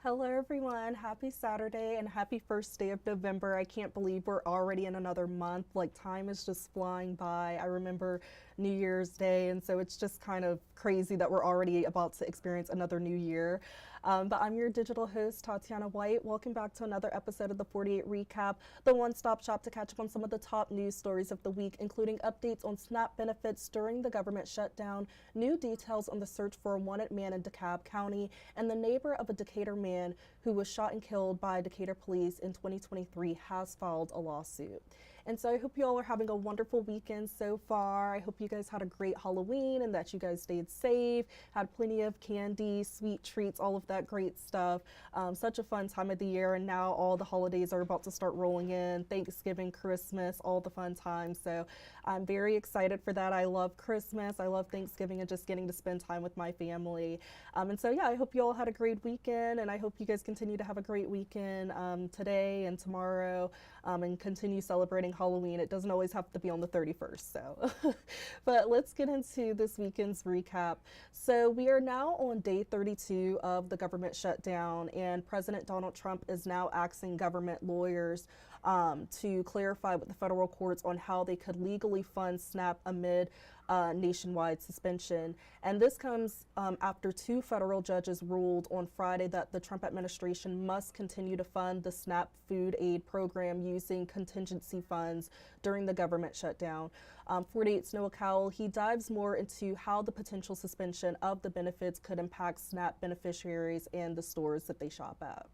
Hello everyone, happy Saturday and happy first day of November. I can't believe we're already in another month. Like time is just flying by. I remember New Year's Day, and so it's just kind of crazy that we're already about to experience another new year. But I'm your digital host, Tatyana White. Welcome back to another episode of the 48 Recap, the one-stop shop to catch up on some of the top news stories of the week, including updates on SNAP benefits during the government shutdown, new details on the search for a wanted man in DeKalb County, and the neighbor of a Decatur man who was shot and killed by Decatur police in 2023 has filed a lawsuit. And so I hope you all are having a wonderful weekend so far. I hope you guys had a great Halloween and that you guys stayed safe, had plenty of candy, sweet treats, all of that great stuff. Such a fun time of the year, and now all the holidays are about to start rolling in. Thanksgiving, Christmas, all the fun times. So I'm very excited for that. I love Christmas. I love Thanksgiving and just getting to spend time with my family. And so, yeah, I hope you all had a great weekend, and I hope you guys continue to have a great weekend today and tomorrow, and continue celebrating Halloween. It doesn't always have to be on the 31st. So, but let's get into this weekend's recap. So we are now on day 32 of the government shutdown, and President Donald Trump is now asking government lawyers to clarify with the federal courts on how they could legally fund SNAP amid nationwide suspension. And this comes after two federal judges ruled on Friday that the Trump administration must continue to fund the SNAP food aid program using contingency funds during the government shutdown. 48's Noah Cowell, he dives more into how the potential suspension of the benefits could impact SNAP beneficiaries and the stores that they shop at.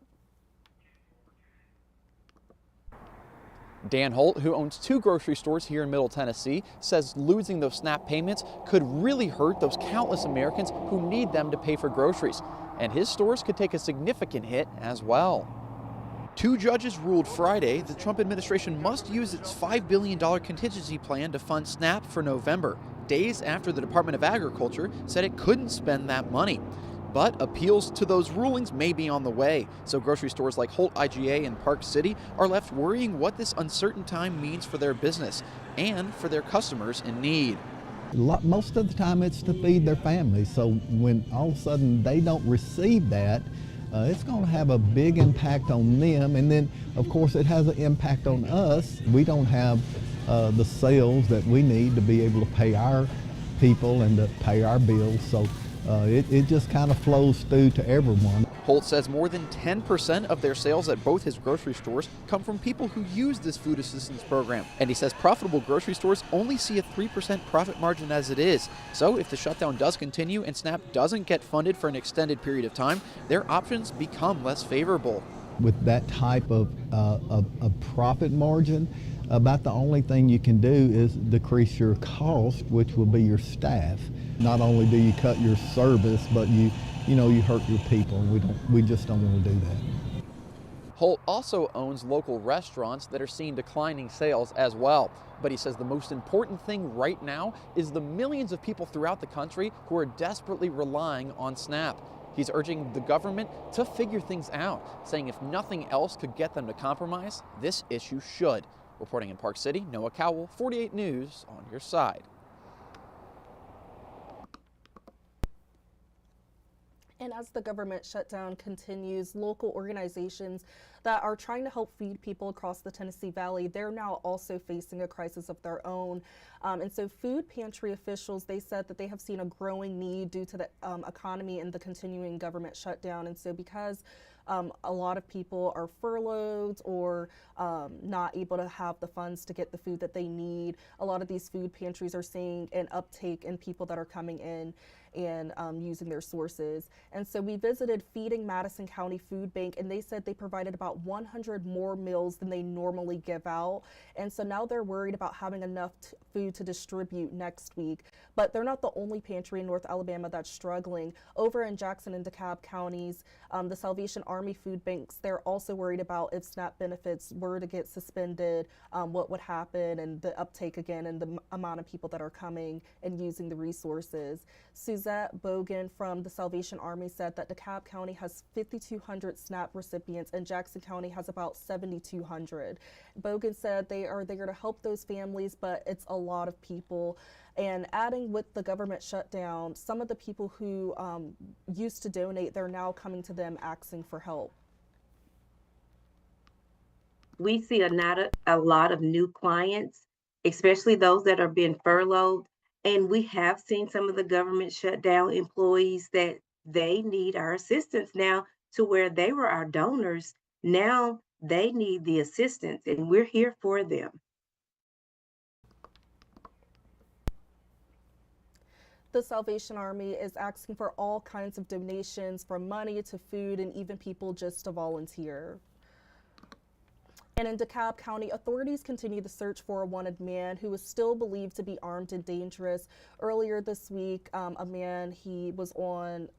Dan Holt, who owns two grocery stores here in Middle Tennessee, says losing those SNAP payments could really hurt those countless Americans who need them to pay for groceries. And his stores could take a significant hit as well. Two judges ruled Friday the Trump administration must use its $5 billion contingency plan to fund SNAP for November, days after the Department of Agriculture said it couldn't spend that money. But appeals to those rulings may be on the way, so grocery stores like Holt IGA and Park City are left worrying what this uncertain time means for their business and for their customers in need. Most of the time it's to feed their families, so when all of a sudden they don't receive that, it's going to have a big impact on them, and then of course it has an impact on us. We don't have the sales that we need to be able to pay our people and to pay our bills, so it just kind of flows through to everyone. Holt says more than 10% of their sales at both his grocery stores come from people who use this food assistance program. And he says profitable grocery stores only see a 3% profit margin as it is. So if the shutdown does continue and SNAP doesn't get funded for an extended period of time, their options become less favorable. With that type of profit margin, about the only thing you can do is decrease your cost, which will be your staff. Not only do you cut your service, but you hurt your people, and we just don't want to do that. Holt also owns local restaurants that are seeing declining sales as well. But he says the most important thing right now is the millions of people throughout the country who are desperately relying on SNAP. He's urging the government to figure things out, saying if nothing else could get them to compromise, this issue should. Reporting in Park City, Noah Cowell, 48 News, on your side. And as the government shutdown continues, local organizations that are trying to help feed people across the Tennessee Valley, they're now also facing a crisis of their own. And so food pantry officials, they said that they have seen a growing need due to the economy and the continuing government shutdown. And so because a lot of people are furloughed or not able to have the funds to get the food that they need, a lot of these food pantries are seeing an uptake in people that are coming in and using their sources. And so we visited Feeding Madison County Food Bank, and they said they provided about 100 more meals than they normally give out. And so now they're worried about having enough food to distribute next week. But they're not the only pantry in North Alabama that's struggling. Over in Jackson and DeKalb counties, the Salvation Army food banks, they're also worried about if SNAP benefits were to get suspended, what would happen, and the uptake again, and the amount of people that are coming and using the resources. Suzette Bogan from the Salvation Army said that DeKalb County has 5,200 SNAP recipients and Jackson County has about 7,200. Bogan said they are there to help those families, but it's a lot of people. And adding with the government shutdown, some of the people who used to donate, they're now coming to them asking for help. We see a lot of new clients, especially those that are being furloughed. And we have seen some of the government shutdown employees that they need our assistance now, to where they were our donors. Now they need the assistance, and we're here for them. The Salvation Army is asking for all kinds of donations, from money to food and even people just to volunteer. And in DeKalb County, authorities continue the search for a wanted man who is still believed to be armed and dangerous. Earlier this week, a man, he was on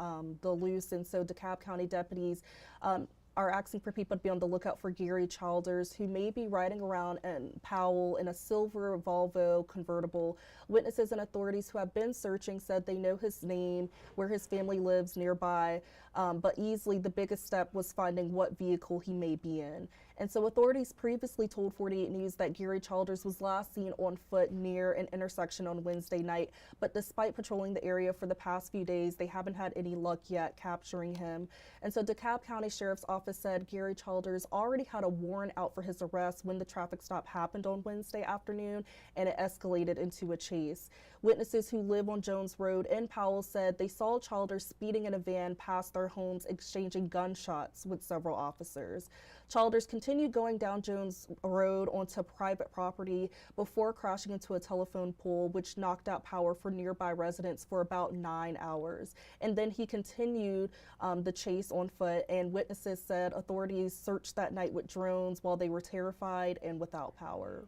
the loose, and so DeKalb County deputies are asking for people to be on the lookout for Gary Childers, who may be riding around in Powell in a silver Volvo convertible. Witnesses and authorities who have been searching said they know his name, where his family lives nearby, but easily the biggest step was finding what vehicle he may be in. And so authorities previously told 48 News that Gary Childers was last seen on foot near an intersection on Wednesday night, but despite patrolling the area for the past few days, they haven't had any luck yet capturing him. And so DeKalb County Sheriff's Office said Gary Childers already had a warrant out for his arrest when the traffic stop happened on Wednesday afternoon, and it escalated into a chase. Witnesses who live on Jones Road in Powell said they saw Childers speeding in a van past their homes, exchanging gunshots with several officers. Childers continued going down Jones Road onto private property before crashing into a telephone pole, which knocked out power for nearby residents for about 9 hours. And then he continued the chase on foot, and witnesses said authorities searched that night with drones while they were terrified and without power.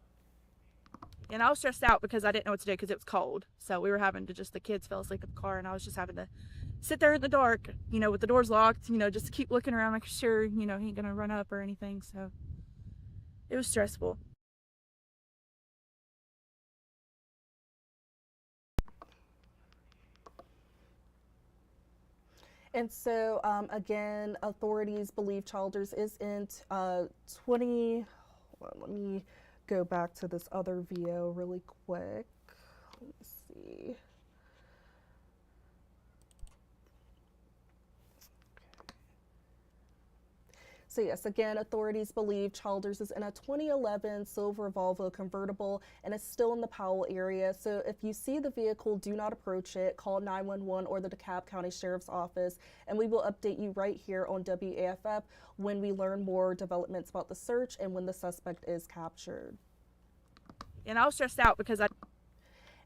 And I was stressed out because I didn't know what to do because it was cold. So we were having to the kids fell asleep in the car, and I was just having to sit there in the dark, with the doors locked, just to keep looking around, making sure, he ain't gonna run up or anything. So it was stressful. And so, again, authorities believe Childers is in 20, hold on, let me go back to this other video really quick. Let me see. So yes, again, authorities believe Childers is in a 2011 silver Volvo convertible and is still in the Powell area. So if you see the vehicle, do not approach it. Call 911 or the DeKalb County Sheriff's Office, and we will update you right here on WAFF when we learn more developments about the search and when the suspect is captured. And I was stressed out because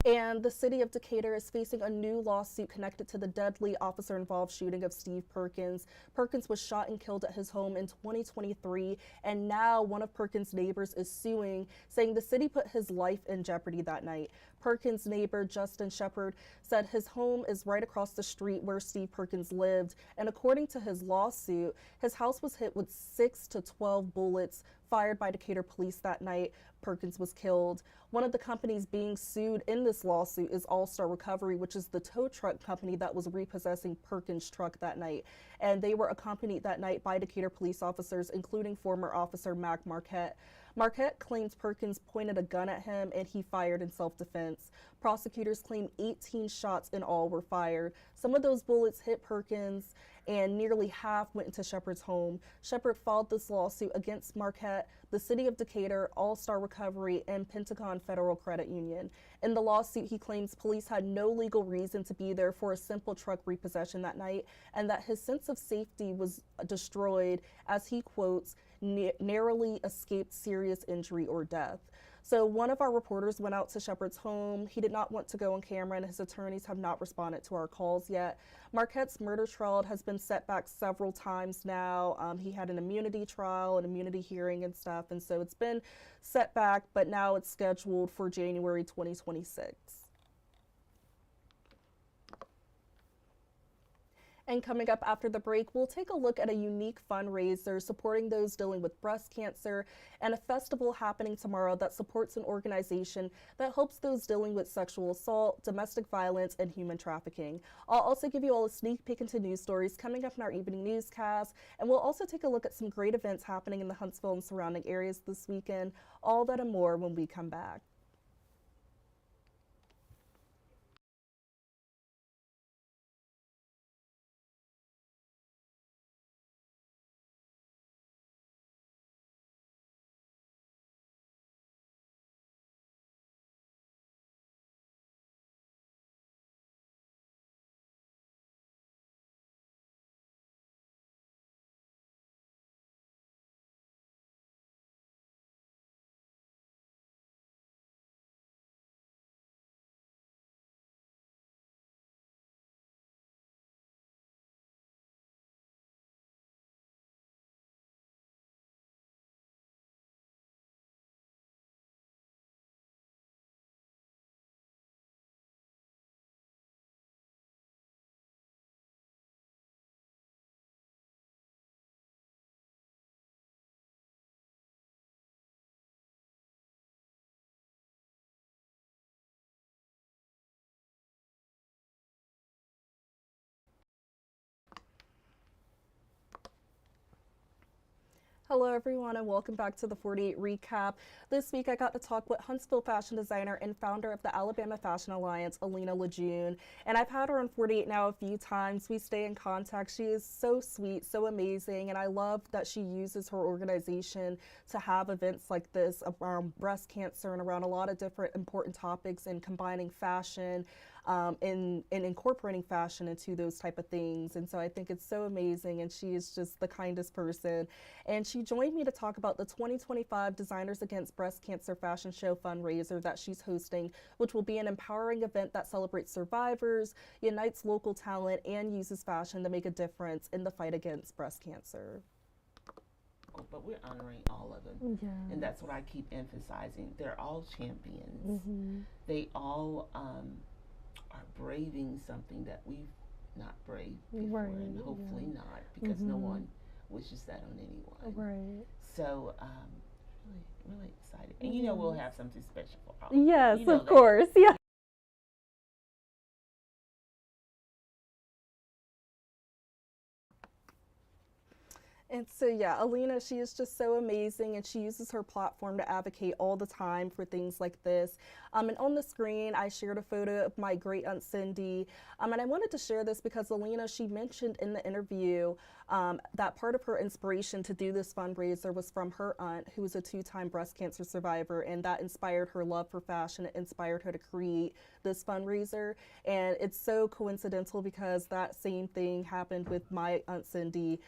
And the city of Decatur is facing a new lawsuit connected to the deadly officer-involved shooting of Steve Perkins. Perkins was shot and killed at his home in 2023, and now one of Perkins' neighbors is suing, saying the city put his life in jeopardy that night. Perkins' neighbor, Justin Shepard, said his home is right across the street where Steve Perkins lived, and according to his lawsuit, his house was hit with 6 to 12 bullets fired by Decatur police that night. Perkins was killed. One of the companies being sued in this lawsuit is All-Star Recovery, which is the tow truck company that was repossessing Perkins' truck that night. And they were accompanied that night by Decatur police officers, including former officer Mac Marquette. Marquette claims Perkins pointed a gun at him and he fired in self-defense. Prosecutors claim 18 shots in all were fired. Some of those bullets hit Perkins and nearly half went into Shepard's home. Shepard filed this lawsuit against Marquette, the city of Decatur, All-Star Recovery, and Pentagon Federal Credit Union. In the lawsuit, he claims police had no legal reason to be there for a simple truck repossession that night, and that his sense of safety was destroyed as he quotes, narrowly escaped serious injury or death. So one of our reporters went out to Shepard's home. He did not want to go on camera, and his attorneys have not responded to our calls yet. Marquette's murder trial has been set back several times now. He had an immunity trial, an immunity hearing and stuff, and so it's been set back, but now it's scheduled for January 2026. And coming up after the break, we'll take a look at a unique fundraiser supporting those dealing with breast cancer and a festival happening tomorrow that supports an organization that helps those dealing with sexual assault, domestic violence, and human trafficking. I'll also give you all a sneak peek into news stories coming up in our evening newscast, and we'll also take a look at some great events happening in the Huntsville and surrounding areas this weekend. All that and more when we come back. Hello everyone and welcome back to the 48 Recap. This week I got to talk with Huntsville fashion designer and founder of the Alabama Fashion Alliance, Alina Lejeune. And I've had her on 48 now a few times. We stay in contact. She is so sweet, so amazing, and I love that she uses her organization to have events like this around breast cancer and around a lot of different important topics and combining fashion and incorporating fashion into those type of things. And so I think it's so amazing, and she is just the kindest person. And she joined me to talk about the 2025 Designers Against Breast Cancer Fashion Show fundraiser that she's hosting, which will be an empowering event that celebrates survivors, unites local talent, and uses fashion to make a difference in the fight against breast cancer. But we're honoring all of them. Yeah. And that's what I keep emphasizing. They're all champions. Mm-hmm. They all are braving something that we've not braved before, Right, and hopefully yeah. not, because no Mhm. one wishes that on anyone. Right. So, really excited. And you know we'll have something special for all. Yes, You know of that. course. Yeah. And so, yeah, Alina, she is just so amazing, and she uses her platform to advocate all the time for things like this. And on the screen, I shared a photo of my great aunt Cindy. And I wanted to share this because Alina, she mentioned in the interview that part of her inspiration to do this fundraiser was from her aunt, who was a 2-time breast cancer survivor, and that inspired her love for fashion. It inspired her to create this fundraiser. And it's so coincidental because that same thing happened with my aunt Cindy.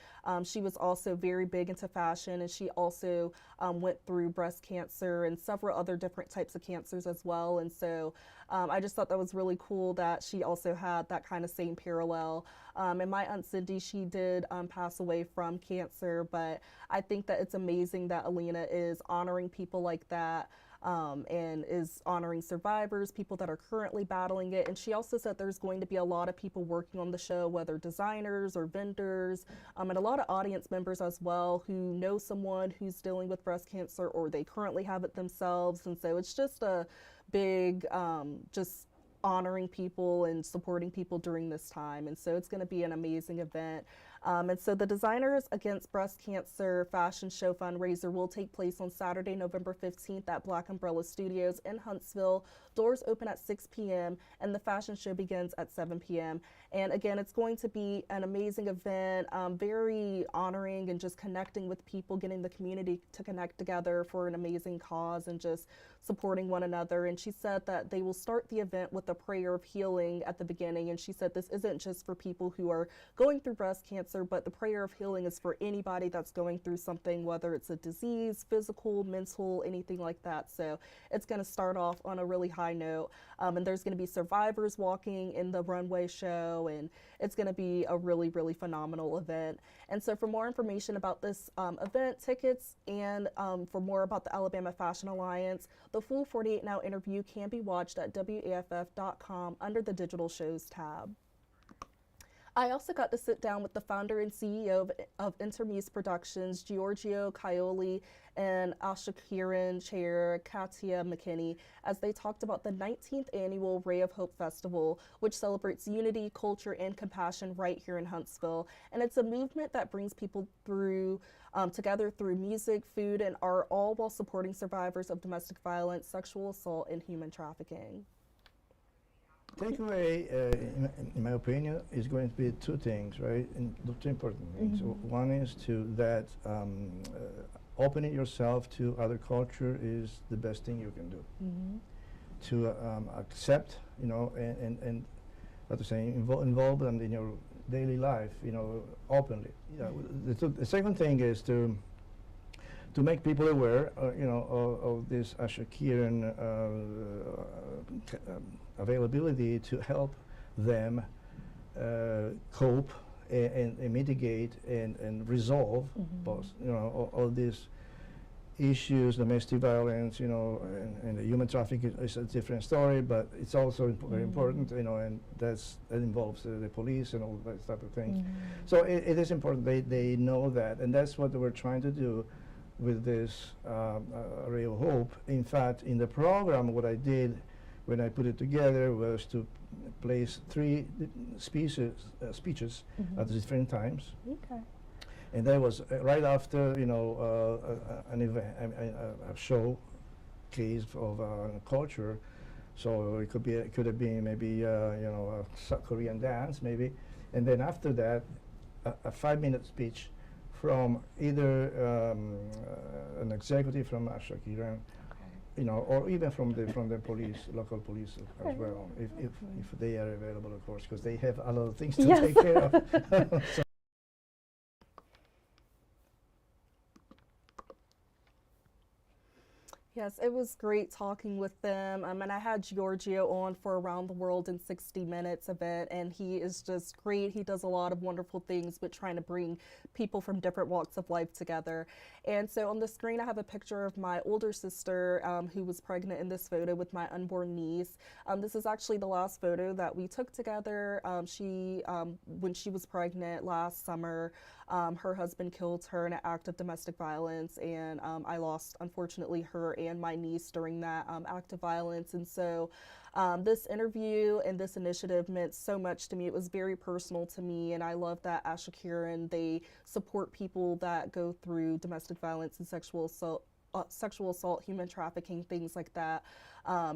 She was also very big into fashion, and she also went through breast cancer and several other different types of cancers as well. And so I just thought that was really cool that she also had that kind of same parallel. And my aunt Cindy, she did pass away from cancer, but I think that it's amazing that Alina is honoring people like that. And is honoring survivors, people that are currently battling it. And she also said there's going to be a lot of people working on the show, whether designers or vendors, and a lot of audience members as well who know someone who's dealing with breast cancer or they currently have it themselves. And so it's just a big, just honoring people and supporting people during this time. And so it's going to be an amazing event. And so the Designers Against Breast Cancer Fashion Show fundraiser will take place on Saturday, November 15th at Black Umbrella Studios in Huntsville. Doors open at 6 p.m. and the fashion show begins at 7 p.m. And again, it's going to be an amazing event, very honoring and just connecting with people, getting the community to connect together for an amazing cause and just supporting one another. And she said that they will start the event with a prayer of healing at the beginning. And she said this isn't just for people who are going through breast cancer, but the prayer of healing is for anybody that's going through something, whether it's a disease, physical, mental, anything like that. So it's going to start off on a really high note. And there's going to be survivors walking in the runway show, and it's going to be a really, really phenomenal event. And so for more information about this event, tickets, and for more about the Alabama Fashion Alliance, the full 48 Now interview can be watched at WAFF.com under the Digital Shows tab. I also got to sit down with the founder and CEO of Intermuse Productions, Giorgio Caioli, and Ashakiran chair, Katia McKinney, as they talked about the 19th annual Ray of Hope Festival, which celebrates unity, culture, and compassion right here in Huntsville. And it's a movement that brings people through together through music, food, and art, all while supporting survivors of domestic violence, sexual assault, and human trafficking. Takeaway, in my opinion, is going to be 2 things, right? And 2 important things. So one is that opening yourself to other culture is the best thing you can do. To accept, you know, and what to say, involve them in your daily life, you know, openly. You know, the second thing is to make people aware, you know, of this Ashakiran availability to help them cope and mitigate and resolve both, you know, all these issues, domestic violence, you know, and the human trafficking is a different story, but it's also very important, you know, and that involves the police and all that type of things. So it is important they know that, and that's what we're trying to do with this Ray of Hope. In fact, in the program, what I did when I put it together was to place 3 speeches at different times. Okay. And that was right after, an event, a show case of culture. So it could have been maybe, a Korean dance maybe. And then after that, a 5-minute speech from either an executive from Ashakiran, or even from the police, local police as well, if they are available, of course, because they have a lot of things to take care of. So Yes, it was great talking with them. And I had Giorgio on for Around the World in 60 Minutes event, and he is just great. He does a lot of wonderful things with trying to bring people from different walks of life together. And so on the screen, I have a picture of my older sister who was pregnant in this photo with my unborn niece. This is actually the last photo that we took together. When she was pregnant last summer, her husband killed her in an act of domestic violence, and I lost, unfortunately, her and my niece during that act of violence. And so this interview and this initiative meant so much to me. It was very personal to me, and I love that Ashakiran, they support people that go through domestic violence and sexual assault, human trafficking, things like that.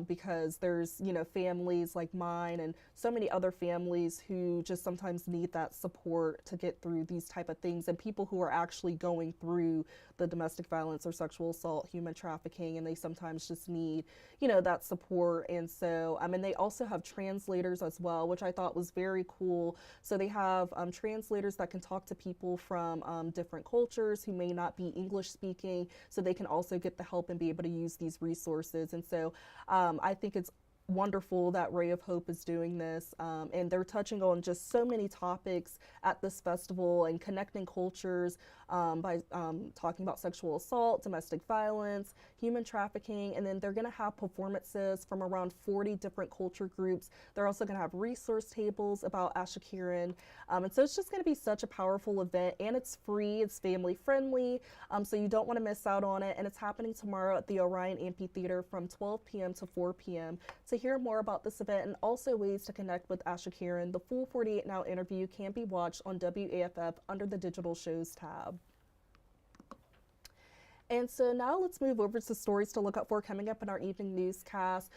Because there's, families like mine and so many other families who just sometimes need that support to get through these type of things, and people who are actually going through the domestic violence or sexual assault, human trafficking, and they sometimes just need, that support. And so, and they also have translators as well, which I thought was very cool. So they have translators that can talk to people from different cultures who may not be English speaking, so they can also get the help and be able to use these resources. And so I think it's wonderful that Ray of Hope is doing this, and they're touching on just so many topics at this festival and connecting cultures by talking about sexual assault, domestic violence, human trafficking, and then they're going to have performances from around 40 different culture groups. They're also going to have resource tables about Ashakiran, and so it's just going to be such a powerful event, and it's free, it's family friendly, so you don't want to miss out on it. And it's happening tomorrow at the Orion Amphitheater from 12 p.m. to 4 p.m. To hear more about this event and also ways to connect with Ashakiran, the full 48 Now interview can be watched on WAFF under the Digital Shows tab. And so now let's move over to stories to look out for coming up in our evening newscast.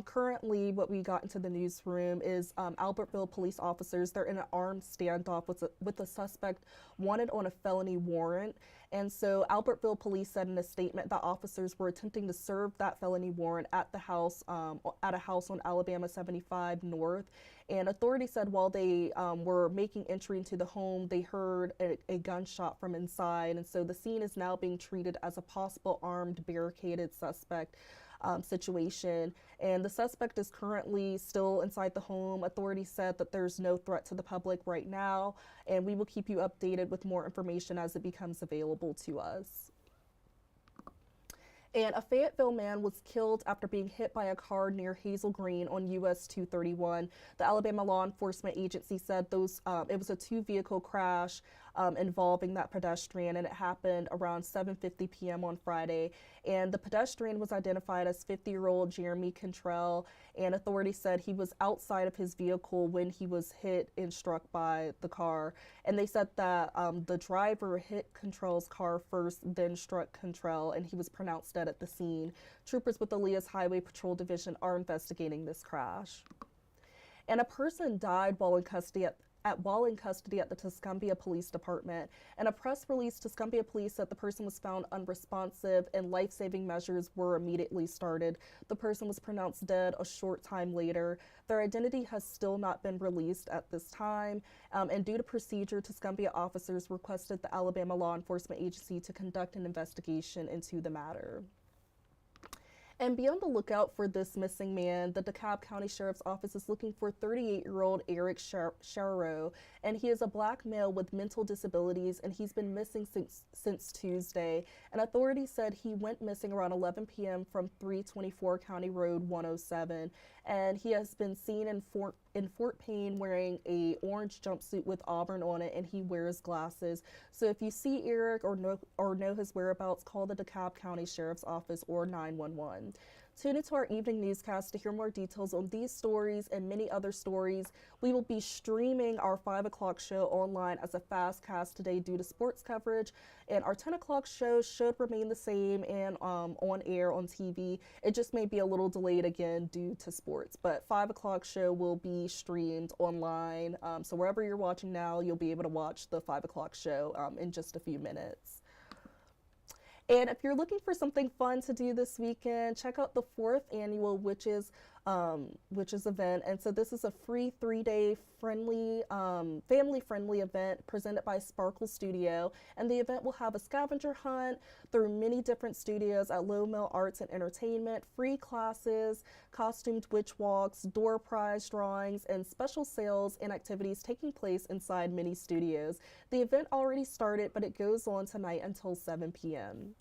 Currently, what we got into the newsroom is Albertville police officers. They're in an armed standoff with a suspect wanted on a felony warrant. And so Albertville police said in a statement that officers were attempting to serve that felony warrant at a house on Alabama 75 North. And authorities said while they were making entry into the home, they heard a gunshot from inside. And so the scene is now being treated as a possible armed, barricaded suspect situation. And the suspect is currently still inside the home. Authorities said that there's no threat to the public right now, and we will keep you updated with more information as it becomes available to us. And a Fayetteville man was killed after being hit by a car near Hazel Green on US 231. The Alabama Law Enforcement Agency said it was a two-vehicle crash involving that pedestrian, and it happened around 7:50 p.m. on Friday. And the pedestrian was identified as 50-year-old Jeremy Cantrell, and authorities said he was outside of his vehicle when he was hit and struck by the car. And they said that the driver hit Cantrell's car first, then struck Cantrell, and he was pronounced dead at the scene. Troopers with the Leas Highway Patrol Division are investigating this crash. And a person died while in custody at the Tuscumbia Police Department. In a press release, Tuscumbia Police said the person was found unresponsive and life-saving measures were immediately started. The person was pronounced dead a short time later. Their identity has still not been released at this time, and due to procedure, Tuscumbia officers requested the Alabama Law Enforcement Agency to conduct an investigation into the matter. And be on the lookout for this missing man. The DeKalb County Sheriff's Office is looking for 38-year-old Eric Charo, and he is a black male with mental disabilities, and he's been missing since Tuesday. And authorities said he went missing around 11 p.m. from 324 County Road 107, and he has been seen in Fort Payne wearing a orange jumpsuit with auburn on it, and he wears glasses. So if you see Eric or know his whereabouts, call the DeKalb County Sheriff's Office or 911. Tune into our evening newscast to hear more details on these stories and many other stories. We will be streaming our 5 o'clock show online as a fast cast today due to sports coverage, and our 10 o'clock show should remain the same and on air on TV. It just may be a little delayed again due to sports, but 5 o'clock show will be streamed online. So wherever you're watching now, you'll be able to watch the 5 o'clock show in just a few minutes. And if you're looking for something fun to do this weekend, check out the 4th annual Witches event. And so this is a free 3-day friendly, family-friendly event presented by Sparkle Studio. And the event will have a scavenger hunt through many different studios at Low Mill Arts and Entertainment, free classes, costumed witch walks, door prize drawings, and special sales and activities taking place inside many studios. The event already started, but it goes on tonight until 7 p.m.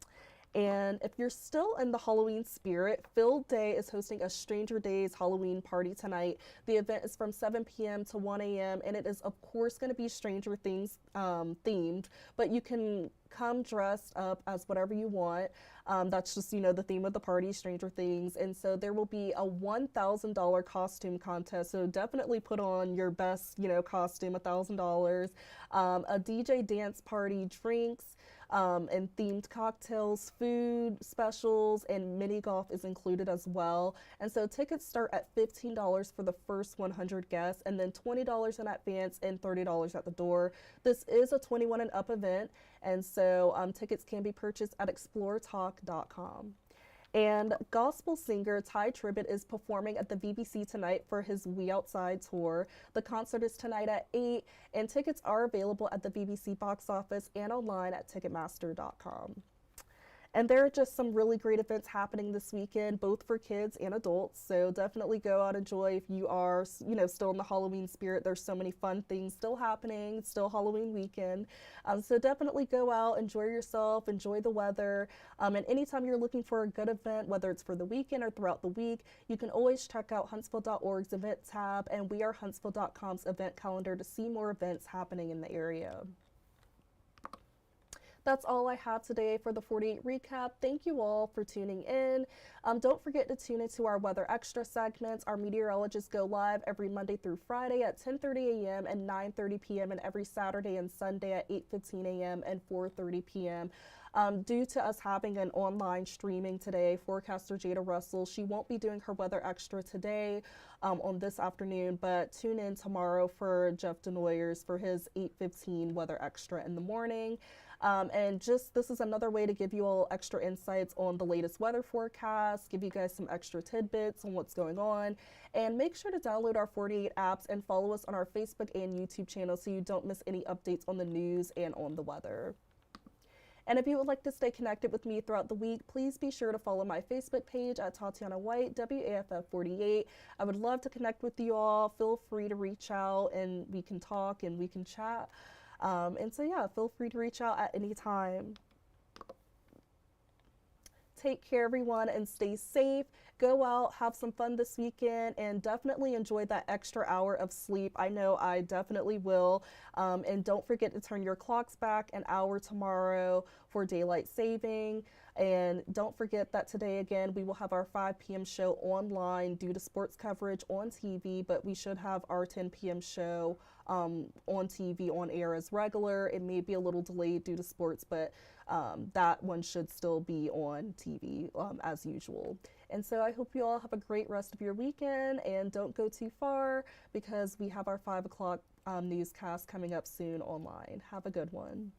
And if you're still in the Halloween spirit, Field Day is hosting a Stranger Days Halloween party tonight. The event is from 7 p.m. to 1 a.m. and it is of course going to be Stranger Things themed, but you can come dressed up as whatever you want. That's just, the theme of the party, Stranger Things. And so there will be a $1,000 costume contest. So definitely put on your best, costume, $1,000. A DJ dance party, drinks, and themed cocktails, food specials, and mini golf is included as well. And so tickets start at $15 for the first 100 guests, and then $20 in advance and $30 at the door. This is a 21 and up event, and so tickets can be purchased at exploretalk.com. And gospel singer Ty Tribbett is performing at the VBC tonight for his We Outside tour. The concert is tonight at 8, and tickets are available at the VBC box office and online at Ticketmaster.com. And there are just some really great events happening this weekend, both for kids and adults. So definitely go out and enjoy if you are, still in the Halloween spirit. There's so many fun things still happening. It's still Halloween weekend. So definitely go out, enjoy yourself, enjoy the weather. And anytime you're looking for a good event, whether it's for the weekend or throughout the week, you can always check out Huntsville.org's event tab and wearehuntsville.com's event calendar to see more events happening in the area. That's all I have today for the 48 recap. Thank you all for tuning in. Don't forget to tune into our Weather Extra segments. Our meteorologists go live every Monday through Friday at 10:30 a.m. and 9:30 p.m. and every Saturday and Sunday at 8:15 a.m. and 4:30 p.m. Due to us having an online streaming today, forecaster Jada Russell, she won't be doing her Weather Extra today on this afternoon, but tune in tomorrow for Jeff Denoyers for his 8:15 Weather Extra in the morning. And this is another way to give you all extra insights on the latest weather forecast, give you guys some extra tidbits on what's going on, and make sure to download our 48 apps and follow us on our Facebook and YouTube channel so you don't miss any updates on the news and on the weather. And if you would like to stay connected with me throughout the week, please be sure to follow my Facebook page at Tatyana White, WAFF48. I would love to connect with you all. Feel free to reach out and we can talk and we can chat. And so, yeah, feel free to reach out at any time. Take care, everyone, and stay safe. Go out, have some fun this weekend, and definitely enjoy that extra hour of sleep. I know I definitely will. And don't forget to turn your clocks back an hour tomorrow for daylight saving. And don't forget that today, again, we will have our 5 p.m. show online due to sports coverage on TV, but we should have our 10 p.m. show on TV on air as regular. It may be a little delayed due to sports, but that one should still be on TV as usual. And so I hope you all have a great rest of your weekend and don't go too far because we have our 5 o'clock newscast coming up soon online. Have a good one.